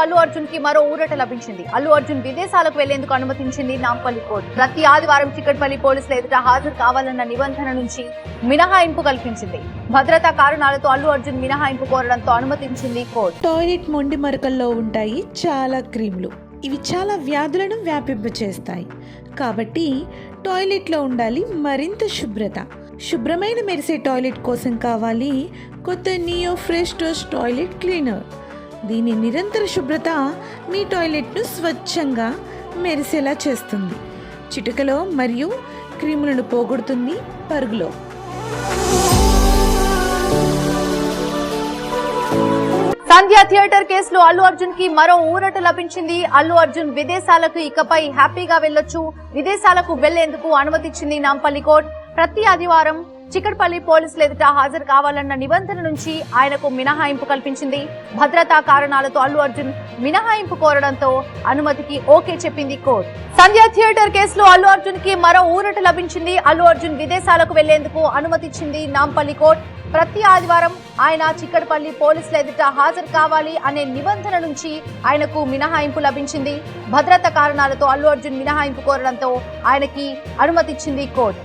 అల్లు అర్జున్ కి మరో ఊరట లభించింది. అల్లు అర్జున్ విదేశాలకు వెళ్లేందుకు అనుమతించింది నాంపల్లి కోర్టు. ప్రతి ఆదివారం చిక్కడపల్లి పోలీసుల ఎదుట హాజరు కావాలన్న నిబంధన నుంచి మినహాయింపు కల్పించింది. భద్రతా కారణాలతో అల్లు అర్జున్ మినహాయింపు కోరడంతో అనుమతించింది కోర్టు. టాయిలెట్ మొండి మరకల్లో ఉంటాయి చాలా క్రీములు. ఇవి చాలా వ్యాధులను వ్యాపింపచేస్తాయి. కాబట్టి టాయిలెట్లో ఉండాలి మరింత శుభ్రత. శుభ్రమైన మెరిసే టాయిలెట్ కోసం కావాలి కొత్త neo fresh toes toilet cleaner. దీని నిరంతర శుభ్రత మీ టాయిలెట్ను స్వచ్ఛంగా మెరిసేలా చేస్తుంది. చిటికలో మరియు క్రీములను పోగొడుతుంది పరుగులో. సంధ్య థియేటర్ కేసులో అల్లు అర్జున్ కి మరో ఊరట లభించింది. అల్లు అర్జున్ విదేశాలకు ఇకపై హ్యాపీగా వెళ్లొచ్చు. విదేశాలకు వెళ్లేందుకు అనుమతిచ్చింది నాంపల్లి కోర్టు. ప్రతి ఆదివారం చిక్కడపల్లి పోలీసుల ఎదుట హాజరు కావాలన్న నిబంధన నుంచి ఆయనకు మినహాయింపు కల్పించింది. భద్రతా కారణాలతో అల్లు అర్జున్ మినహాయింపు కోరడంతో అనుమతికి ఓకే చెప్పింది కోర్టు. సంధ్య థియేటర్ కేసులో అల్లు అర్జున్ కి మరో ఊరట లభించింది. అల్లు అర్జున్ విదేశాలకు వెళ్లేందుకు అనుమతిచ్చింది నాంపల్లి కోర్టు. ప్రతి ఆదివారం ఆయన చిక్కడపల్లి పోలీసుల ఎదుట హాజరు కావాలి అనే నిబంధన నుంచి ఆయనకు మినహాయింపు లభించింది. భద్రతా కారణాలతో అల్లు అర్జున్ మినహాయింపు కోరడంతో ఆయనకి అనుమతిచ్చింది కోర్టు.